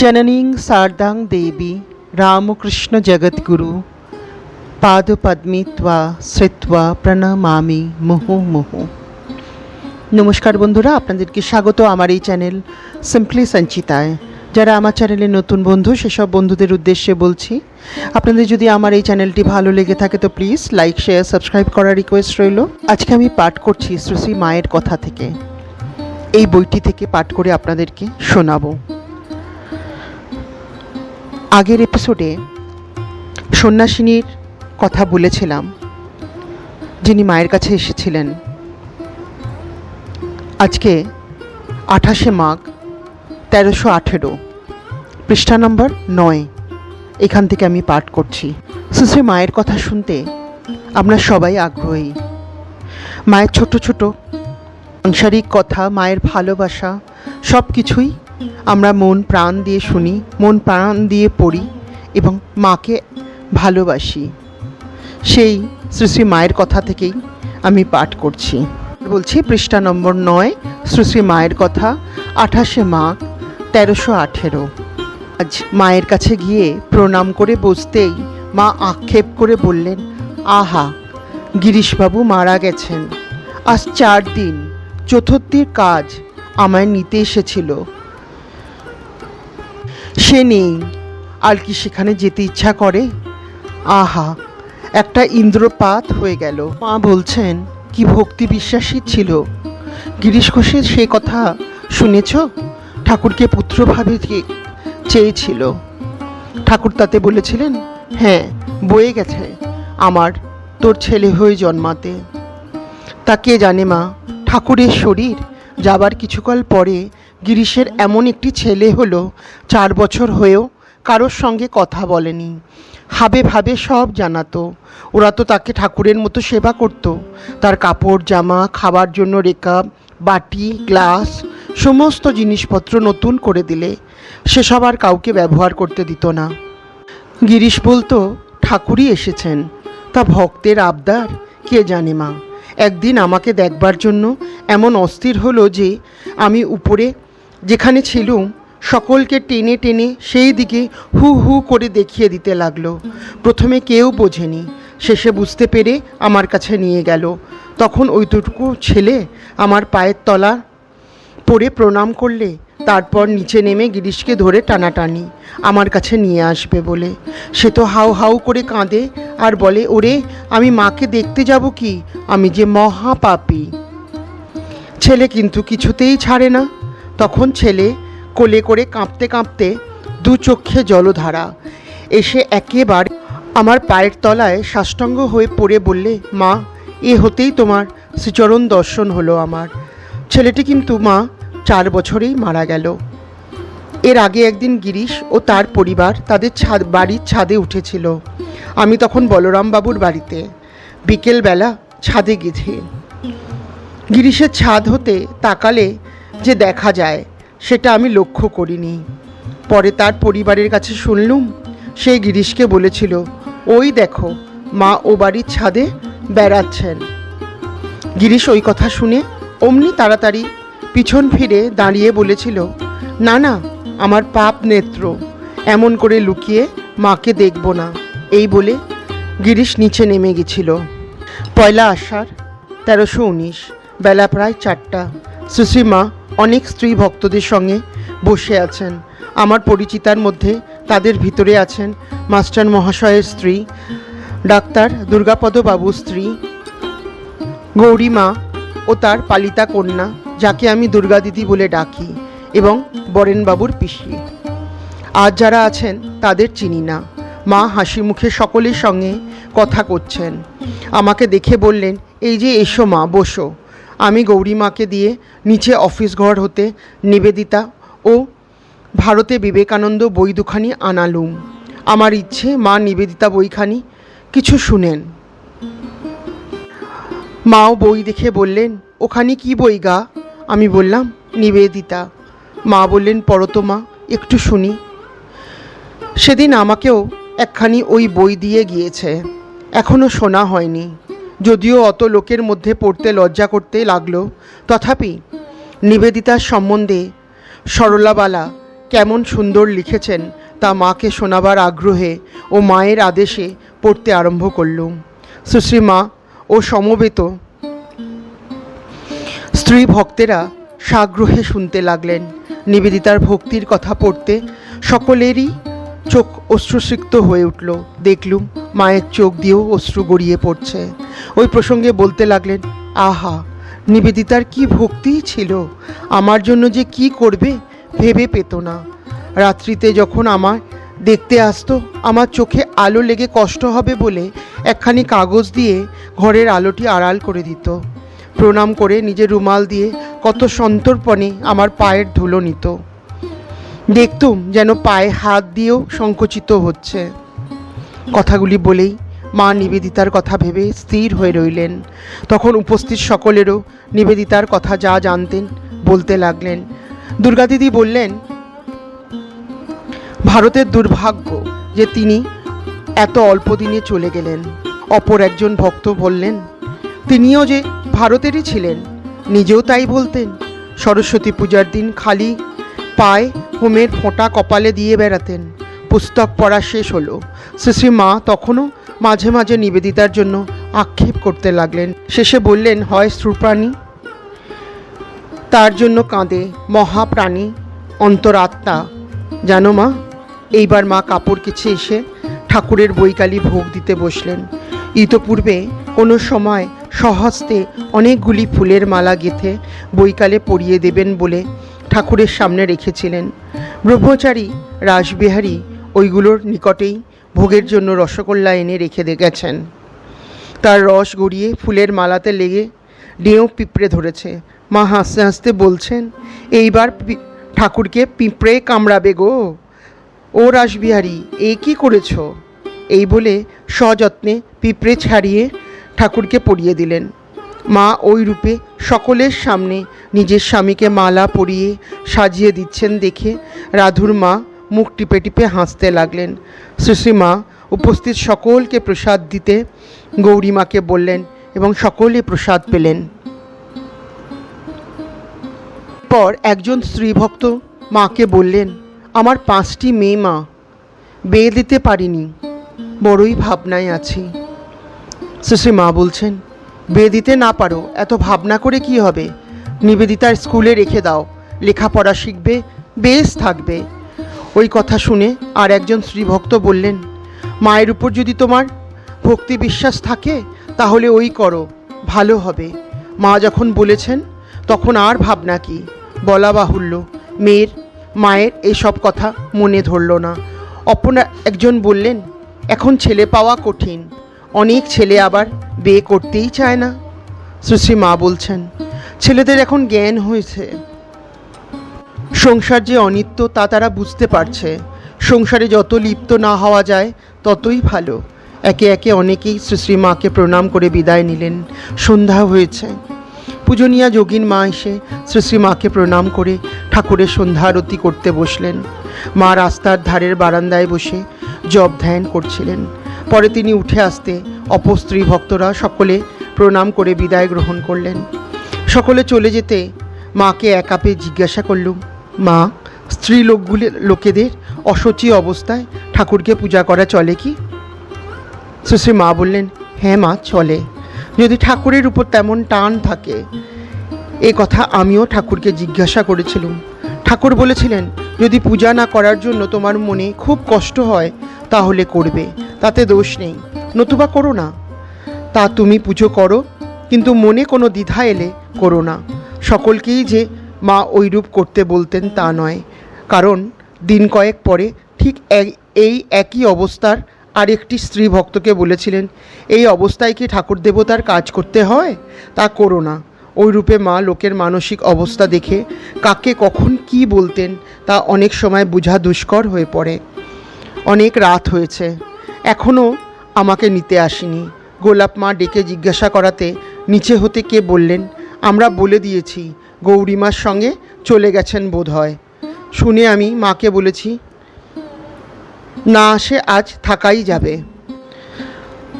जननीं शारदां देवी रामकृष्ण जगद्गुरु पादपद्मे त्वा श्रुत्वा प्रणमामि मुहुर्मुहुः। নমস্কার বন্ধুরা, আপনাদেরকে স্বাগত আমার এই চ্যানেল সিম্পলি সঞ্চিতায়। যারা আমার চ্যানেলে নতুন বন্ধু, সেসব বন্ধুদের উদ্দেশ্যে বলছি, আপনাদের যদি আমার এই চ্যানেলটি ভালো লেগে থাকে তো প্লিজ লাইক, শেয়ার, সাবস্ক্রাইব করার রিকোয়েস্ট রইল। আজকে আমি পাঠ করছি শ্রী শ্রী মায়ের কথা থেকে। এই বইটি থেকে পাঠ করে আপনাদেরকে শোনাবো। আগের এপিসোডে সন্ন্যাসিনীর কথা বলেছিলাম, যিনি মায়ের কাছে এসেছিলেন। আজকে 28শে মাঘ 1318, পৃষ্ঠা নম্বর 9, এখান থেকে আমি পাঠ করছি। শ্রী শ্রী মায়ের কথা শুনতে আমরা সবাই আগ্রহী। মায়ের ছোট ছোট সাংসারিক কথা, মায়ের ভালোবাসা, সব কিছুই আমরা মন প্রাণ দিয়ে শুনি, মন প্রাণ দিয়ে পড়ি এবং মাকে ভালোবাসি। সেই শ্রী শ্রী মায়ের কথা থেকেই আমি পাঠ করছি। বলছি পৃষ্ঠা নম্বর 9, শ্রী শ্রী মায়ের কথা, 28শে মাঘ 1318। আজ মায়ের কাছে গিয়ে প্রণাম করে বসতেই মা আক্ষেপ করে বললেন, আহা, গিরিশবাবু মারা গেছেন। আজ 4 দিন, চতুর্থীর কাজ আমায় নিতে এসেছিল, সে নেই। আর কি সেখানে যেতে ইচ্ছা করে? আহা, একটা ইন্দ্রপাত হয়ে গেল। মা বলছেন, কি ভক্তি বিশ্বাসী ছিল গিরিশ ঘোষের, সে কথা শুনেছ? ঠাকুরকে পুত্রভাবে চেয়েছিল। ঠাকুর তাতে বলেছিলেন, হ্যাঁ, বয়ে গেছে আমার তোর ছেলে হয়ে জন্মাতে। তা কে জানে মা, ঠাকুরের শরীর যাবার কিছুকাল পরে গিরিশের এমন একটি ছেলে হলো, 4 বছর হয়েও কারোর সঙ্গে কথা বলেনি। হাবে ভাবে সব জানাতো। ওরা তো তাকে ঠাকুরের মতো সেবা করত। তার কাপড় জামা, খাবার জন্য রেকাব, বাটি, গ্লাস, সমস্ত জিনিসপত্র নতুন করে দিলে সেসব আর কাউকে ব্যবহার করতে দিত না। গিরিশ বলতো, ঠাকুরই এসেছেন, তা ভক্তের আবদার কে জানে মা। একদিন আমাকে দেখবার জন্য এমন অস্থির হলো যে আমি উপরে যেখানে ছিলুম সকলকে টেনে টেনে সেই দিকে হু হু করে দেখিয়ে দিতে লাগলো। প্রথমে কেউ বোঝেনি, শেষে বুঝতে পেরে আমার কাছে নিয়ে গেল। তখন ওইটুকু ছেলে আমার পায়ের তলা পড়ে প্রণাম করলে, তারপর নিচে নেমে গিরিশকে ধরে টানাটানি আমার কাছে নিয়ে আসবে বলে। সে তো হাউ হাউ করে কাঁদে আর বলে, ওরে, আমি মাকে দেখতে যাব কি, আমি যে মহাপাপী। ছেলে কিন্তু কিছুতেই ছাড়ে না। তখন ছেলে কোলে করে কাঁপতে কাঁপতে 2 চক্ষে জলধারা এসে একেবারে আমার পায়ের তলায় সাষ্টাঙ্গ হয়ে পড়ে বললে, মা, এ হতেই তোমার শ্রীচরণ দর্শন হলো আমার। ছেলেটি কিন্তু মা 4 বছরেই মারা গেল। এর আগে একদিন গিরিশ ও তার পরিবার তাদের বাড়ির ছাদে উঠেছিল। আমি তখন বলরামবাবুর বাড়িতে। বিকেলবেলা ছাদে গেছি। গিরিশের ছাদ হতে তাকালে যে দেখা যায় সেটা আমি লক্ষ্য করিনি। পরে তার পরিবারের কাছে শুনলুম, সে গিরিশকে বলেছিল, ওই দেখো, মা ও বাড়ির ছাদে বেড়াচ্ছেন। গিরিশ ওই কথা শুনে অমনি তাড়াতাড়ি পিছন ফিরে দাঁড়িয়ে বলেছিল, না না, আমার পাপ নেত্র, এমন করে লুকিয়ে মাকে দেখব না। এই বলে গিরিশ নিচে নেমে গেছিল। পয়লা আষাঢ় 1319, বেলা প্রায় 4টা। শ্রী শ্রী মা অনেক স্ত্রী ভক্তদের সঙ্গে বসে আছেন। আমার পরিচিতার মধ্যে তাদের ভিতরে আছেন মাস্টার মহাশয়ের স্ত্রী, ডাক্তার দুর্গাপদ বাবুর স্ত্রী, গৌরী মা ও তার পালিতা কন্যা, যাকে আমি দুর্গা দিদি বলে ডাকি, এবং বরেনবাবুর পিসি। আর যারা আছেন তাদের চিনি না। মা হাসি মুখে সকলের সঙ্গে কথা করছেন। আমাকে দেখে বললেন, এই যে এসো মা, বসো। আমি গৌরীমাকে দিয়ে নিচে অফিস ঘর হতে নিবেদিতা ও ভারতে বিবেকানন্দ বই দুখানি আনালুম। আমার ইচ্ছে মা নিবেদিতা বইখানি কিছু শুনেন। মাও বই দেখে বললেন, ওখানে কি বই গা? আমি বললাম, নিবেদিতা। মা বললেন, পড়ো তো মা, একটু শুনি। সেদিন আমাকেও একখানি ওই বই দিয়ে গিয়েছে, এখনও শোনা হয়নি। যদিও অত লোকের মধ্যে পড়তে লজ্জা করতে লাগলো, তথাপি নিবেদিতার সম্বন্ধে সরলাবালা কেমন সুন্দর লিখেছেন তা মাকে শোনাবার আগ্রহে ও মায়ের আদেশে পড়তে আরম্ভ করলুম। সুশ্রী মা ও সমবেত স্ত্রী ভক্তেরা সাগ্রহে শুনতে লাগলেন। নিবেদিতার ভক্তির কথা পড়তে সকলেরই চোখ অশ্রুসিক্ত হয়ে উঠল। দেখলুম মায়ের চোখ দিয়েও অশ্রু গড়িয়ে পড়ছে। ওই প্রসঙ্গে বলতে লাগলেন, আহা, নিবেদিতার কি ভক্তিই ছিল, আমার জন্য যে কি করবে ভেবে পেত না। রাত্রিতে যখন আমার দেখতে আসতো, আমার চোখে আলো লেগে কষ্ট হবে বলে একখানি কাগজ দিয়ে ঘরের আলোটি আড়াল করে দিত। প্রণাম করে নিজের রুমাল দিয়ে কত সন্তর্পণে আমার পায়ের ধুলো নিত। দেখতুম যেন পায়ে হাত দিয়েও সংকুচিত হচ্ছে। কথাগুলি বলেই মা নিবেদিতার কথা ভেবে স্থির হয়ে রইলেন। তখন উপস্থিত সকলেরও নিবেদিতার কথা যা জানতেন বলতে লাগলেন। দুর্গাদিদি বললেন, ভারতের দুর্ভাগ্য যে তিনি এত অল্প দিনে চলে গেলেন। অপর একজন ভক্ত বললেন, তিনিও যে ভারতেরই ছিলেন, নিজেও তাই বলতেন। সরস্বতী পূজার দিন খালি পায়ে হোমের ফোঁটা কপালে দিয়ে বেড়াতেন। পুস্তক পড়া শেষ হলো। শ্রী মা তখনও মাঝে মাঝে নিবেদিতার জন্য আক্ষেপ করতে লাগলেন। শেষে বললেন, হয় শ্রুপ্রাণী, তার জন্য কাঁদে মহাপ্রাণী অন্তরাত্মা। জানো মা, এইবার মা কাপড় কেচে এসে ঠাকুরের বৈকালী ভোগ দিতে বসলেন। ইতপূর্বে কোনো সময় স্বহস্তে অনেকগুলি ফুলের মালা গেঁথে বৈকালে পরিয়ে দেবেন বলে ঠাকুরের সামনে রেখেছিলেন। ব্রহ্মচারী রাসবিহারী ওইগুলোর নিকটেই ভোগের জন্য রসগোল্লা এনে রেখে গেছেন। তার রস গড়িয়ে ফুলের মালাতে লেগে ডেঁও পিঁপড়ে ধরেছে। মা হাসতে হাসতে বলছেন, এইবার ঠাকুরকে পিঁপড়ে কামড়াবে গো। ও রাসবিহারী, এ কি করেছ? এই বলে সযত্নে পিঁপড়ে ছাড়িয়ে ঠাকুরকে পরিয়ে দিলেন। মা ওই রূপে সকলের সামনে নিজের স্বামীকে মালা পরিয়ে সাজিয়ে দিচ্ছেন দেখে রাধুর মা মুখ টিপে টিপে হাসতে লাগলেন। শ্রী মা উপস্থিত সকলকে প্রসাদ দিতে গৌরীমাকে বললেন এবং সকলে প্রসাদ পেলেন। পর একজন স্ত্রীভক্ত মাকে বললেন, আমার 5টি মেয়ে মা, বিয়ে দিতে পারিনি, বড়ই ভাবনায় আছি। শ্রী মা বলছেন, বিয়ে দিতে না পারো, এত ভাবনা করে কি হবে? নিবেদিতার স্কুলে রেখে দাও, লেখাপড়া শিখবে, বেশ থাকবে। ওই কথা শুনে আর একজন স্ত্রীভক্ত বললেন, মায়ের উপর যদি তোমার ভক্তি বিশ্বাস থাকে তাহলে ওই করো, ভালো হবে। মা যখন বলেছেন তখন আর ভাবনা কি? বলা বাহুল্য, মায়ের এসব কথা মনে ধরল না। অপর একজন বললেন, এখন ছেলে পাওয়া কঠিন, অনেক ছেলে আবার বিয়ে করতেই চায় না। শ্রী মা বলছেন, ছেলেদের এখন জ্ঞান হয়েছে, সংসার যে অনিত্য তা তারা বুঝতে পারছে। সংসারে যত লিপ্ত না হওয়া যায় ততই ভালো। একে একে অনেকেই শ্রী মাকে প্রণাম করে বিদায় নিলেন। সন্ধ্যা হয়েছে। পূজনীয়া যোগীন মা এসে শ্রী মাকে প্রণাম করে ঠাকুরের সন্ধ্যা আরতি করতে বসলেন। মা রাস্তার ধারের বারান্দায় বসে জপ ধ্যান করছিলেন। পরে তিনি উঠে আসতে অপর স্ত্রী ভক্তরা সকলে প্রণাম করে বিদায় গ্রহণ করলেন। সকলে চলে যেতে মাকে একা পেয়ে জিজ্ঞাসা করলুম, মা, স্ত্রী লোকেদের অসুচি অবস্থায় ঠাকুরকে পূজা করা চলে কি? শ্রী মা বললেন, হ্যাঁ মা, চলে, যদি ঠাকুরের উপর তেমন টান থাকে। এ কথা আমিও ঠাকুরকে জিজ্ঞাসা করেছিলাম। ঠাকুর বলেছিলেন, যদি পূজা না করার জন্য তোমার মনে খুব কষ্ট হয় তাহলে করবে, তাতে দোষ নেই, নতুবা করো না। তা তুমি পুজো করো, কিন্তু মনে কোনো দ্বিধা এলে করো না। সকলকেই যে মা ওইরূপ করতে বলতেন তা নয়, কারণ দিন কয়েক পরে ঠিক এই একই অবস্থার আরেকটি স্ত্রী ভক্তকে বলেছিলেন, এই অবস্থায় কি ঠাকুর দেবতার কাজ করতে হয়? তা করো না। ওই রূপে মা লোকের মানসিক অবস্থা দেখে কাকে কখন কি বলতেন তা অনেক সময় বোঝা দুষ্কর হয়ে পড়ে। অনেক রাত হয়েছে, এখনও আমাকে নিতে আসেনি। গোলাপ মা ডেকে জিজ্ঞাসা করাতে নিচে হতে কে বললেন, আমরা বলে দিয়েছি, গৌরীমার সঙ্গে চলে গেছেন বোধ হয়। শুনে আমি মাকে বলেছি, না আসে আজ থাকাই যাবে।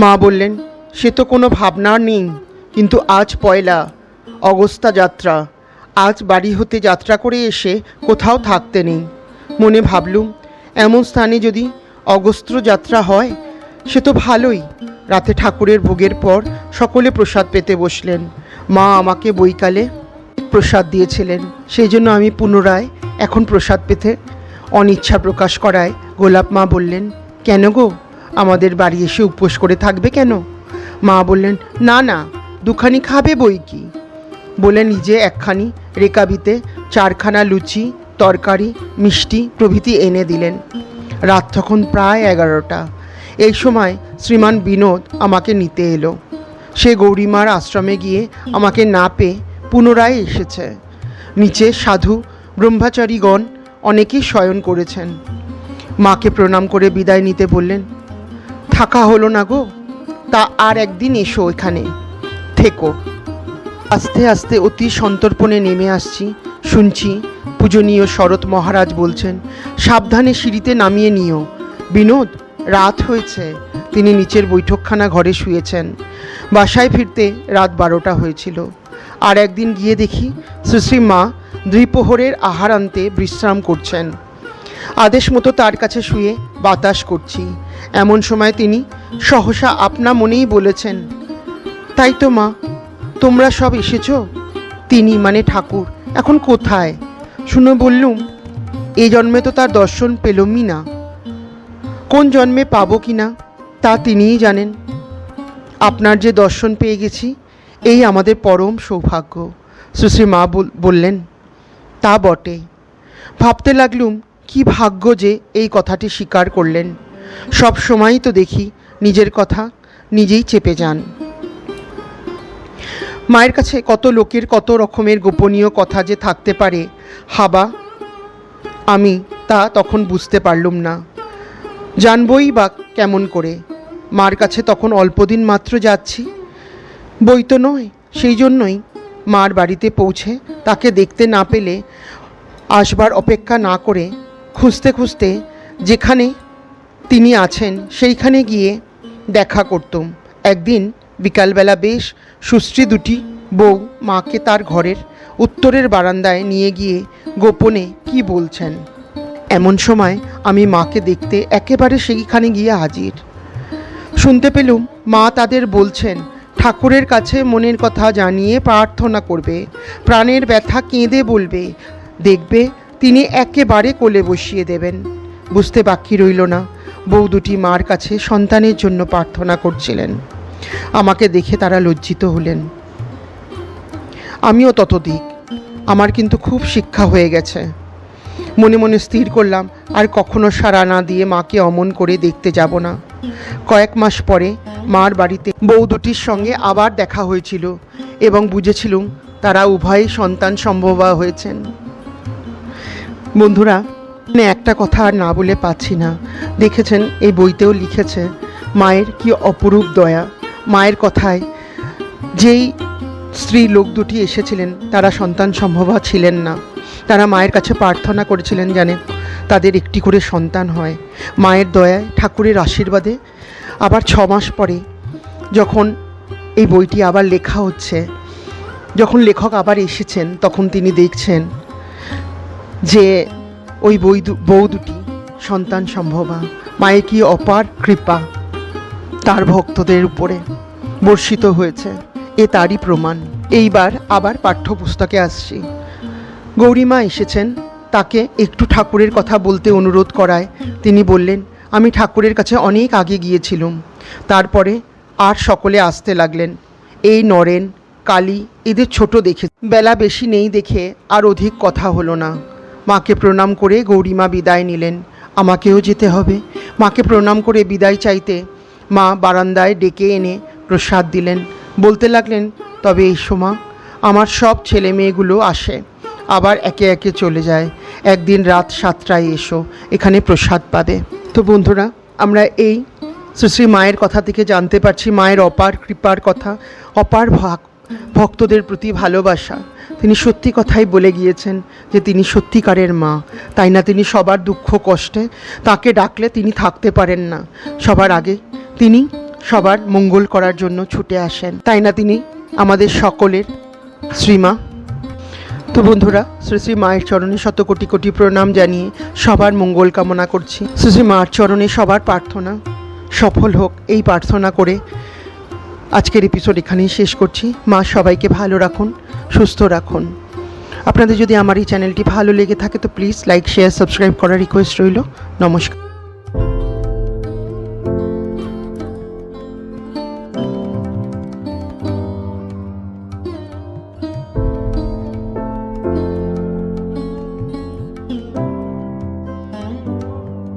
মা বললেন, সে তো কোনো ভাবনা নেই, কিন্তু আজ পয়লা অগস্ত্যা যাত্রা, আজ বাড়ি হতে যাত্রা করে এসে কোথাও থাকতে নেই। মনে ভাবলুম এমন স্থানে যদি অগস্ত্র যাত্রা হয় সে তো ভালোই। রাতে ঠাকুরের ভোগের পর সকলে প্রসাদ পেতে বসলেন। মা আমাকে বৈকালে প্রসাদ দিয়েছিলেন, সেই জন্য আমি পুনরায় এখন প্রসাদ পেতে অনিচ্ছা প্রকাশ করায় গোলাপ মা বললেন, কেন গো, আমাদের বাড়ি এসে উপোস করে থাকবে কেন? মা বললেন, না না, দুখানি খাবে বই কি, বলে নিজে একখানি রেকাবিতে 4খানা লুচি, তরকারি, মিষ্টি প্রভৃতি এনে দিলেন। রাত তখন প্রায় 11টা। এই সময় শ্রীমান বিনোদ আমাকে নিতে এলো। সে গৌরীমার আশ্রমে গিয়ে আমাকে না পেয়ে পুনরায় এসেছে। নিচে সাধু ব্রহ্মচারীগণ অনেকেই শয়ন করেছেন। মাকে প্রণাম করে বিদায় নিতে বললেন, থাকা হলো না গো, তা আর একদিন এসো, এখানে থেকো। আস্তে আস্তে অতি সন্তর্পণে নেমে আসছি, শুনছি পূজনীয় শরৎ মহারাজ বলছেন, সাবধানে সিঁড়িতে নামিয়ে নিও বিনোদ, রাত হয়েছে। তিনি নিচের বৈঠকখানা ঘরে শুয়েছেন। বাসায় ফিরতে রাত 12টা হয়েছিল। আর একদিন গিয়ে দেখি শ্রী মা দ্বিপ্রহরের আহার আনতে বিশ্রাম করছেন। আদেশ মতো তার কাছে শুয়ে বাতাস করছি। এমন সময় তিনি সহসা আপনা মনেই বলেছেন, তাই তো মা, তোমরা সব এসেছো? তিনি মানে ঠাকুর এখন কোথায়? শুনে বললুম, এ জন্মে তো তার দর্শন পেলুমই না, কোন জন্মে পাবো কি না তা তিনিই জানেন। আপনার যে দর্শন পেয়ে গেছি, এই আমাদের পরম সৌভাগ্য। শ্রী মা বললেন, তা বটে। ভাবতে লাগলুম, কি ভাগ্য যে এই কথাটি স্বীকার করলেন। সব সময়ই তো দেখি নিজের কথা নিজেই চেপে যান। মায়ের কাছে কত লোকের কত রকমের গোপনীয় কথা যে থাকতে পারে, হাবা আমি তা তখন বুঝতে পারলুম না। জানবই বা কেমন করে? মার কাছে তখন অল্পদিন মাত্র যাচ্ছি, বই তো নয়। সেই জন্যই মার বাড়িতে পৌঁছে তাকে দেখতে না পেলে আসবার অপেক্ষা না করে খুঁজতে খুঁজতে যেখানে তিনি আছেন সেইখানে গিয়ে দেখা করতুম। একদিন বিকালবেলা বেশ সুশ্রী দুটি বউ মাকে তার ঘরের উত্তরের বারান্দায় নিয়ে গিয়ে গোপনে কি বলছেন। এমন সময় আমি মাকে দেখতে একেবারে সেইখানে গিয়ে হাজির। শুনতে পেলুম মা তাদের বলছেন, ঠাকুরের কাছে মনের কথা জানিয়ে প্রার্থনা করবে, প্রাণের ব্যথা কেঁদে বলবে, দেখবে তিনি একেবারে কোলে বসিয়ে দেবেন। বুঝতে বাকি রইল না, বউ দুটি মার কাছে সন্তানের জন্য প্রার্থনা করছিলেন। আমাকে দেখে তারা লজ্জিত হলেন, আমিও ততোধিক। আমার কিন্তু খুব শিক্ষা হয়ে গেছে। মনে মনে স্থির করলাম আর কখনো সাড়া না দিয়ে মাকে অমন করে দেখতে যাব না। কয়েক মাস পরে মার বাড়িতে বউ দুটির সঙ্গে আবার দেখা হয়েছিল এবং বুঝেছিলুম তারা উভয়ই সন্তান সম্ভবা হয়েছেন। বন্ধুরা, একটা কথা আর না বলে পাচ্ছি না। দেখেছেন, এই বইতেও লিখেছে মায়ের কি অপরূপ দয়া। মায়ের কথায় যেই স্ত্রী লোক দুটি এসেছিলেন তারা সন্তান সম্ভবা ছিলেন না। তারা মায়ের কাছে প্রার্থনা করেছিলেন জানে তাদের একটি করে সন্তান হয়। মায়ের দয়ায়, ঠাকুরের আশীর্বাদে আবার 6 মাস পরে যখন এই বইটি আবার লেখা হচ্ছে, যখন লেখক আবার এসেছেন, তখন তিনি দেখছেন যে ওই বউ দুটি সন্তান সম্ভবা। মায়ের কি অপার কৃপা তার ভক্তদের উপরে বর্ষিত হয়েছে, এ তারই প্রমাণ। এইবার আবার পাঠ্যপুস্তকে আসছি। গৌরীমা এসেছেন, তাকে একটু ঠাকুরের কথা বলতে অনুরোধ করায় তিনি বললেন, আমি ঠাকুরের কাছে অনেক আগে গিয়েছিলাম। তারপরে আর সকলে আসতে লাগলেন। এই নরেন, কালী এদের ছোট দেখে বেলা বেশি নেই দেখে আর অধিক কথা হলো না। মাকে প্রণাম করে গৌরীমা বিদায় নিলেন। আমাকেও যেতে হবে। মাকে প্রণাম করে বিদায় চাইতে মা বারান্দায় ডেকে এনে প্রসাদ দিলেন। বলতে লাগলেন, তবে এই সময় আমার সব ছেলে মেয়েগুলো আসে, আবার একে একে চলে যায়। একদিন রাত 7টায় এসো, এখানে প্রসাদ পাবে। তো বন্ধুরা, আমরা এই শ্রী মায়ের কথা থেকে জানতে পারছি মায়ের অপার কৃপার কথা, অপার ভক্তদের প্রতি ভালোবাসা। তিনি সত্যি কথাই বলে গিয়েছেন যে তিনি সত্যিকারের মা। তাই না তিনি সবার দুঃখ কষ্টে তাকে ডাকলে তিনি থাকতে পারেন না। সবার আগে তিনি সবার মঙ্গল করার জন্য ছুটে আসেন। তাই না তিনি আমাদের সকলের শ্রীমা। তো বন্ধুরা, শ্রী শ্রী মায়ের চরণে শত কোটি কোটি প্রণাম জানিয়ে সবার মঙ্গল কামনা করছি। শ্রী শ্রী মায়ের চরণে সবার প্রার্থনা সফল হোক, এই প্রার্থনা করে আজকের এপিসোড এখানেই শেষ করছি। মা সবাইকে ভালো রাখুন, সুস্থ রাখুন। আপনাদের যদি আমার এই চ্যানেলটি ভালো লেগে থাকে তো প্লিজ লাইক, শেয়ার, সাবস্ক্রাইব করার রিকোয়েস্ট রইল। নমস্কার।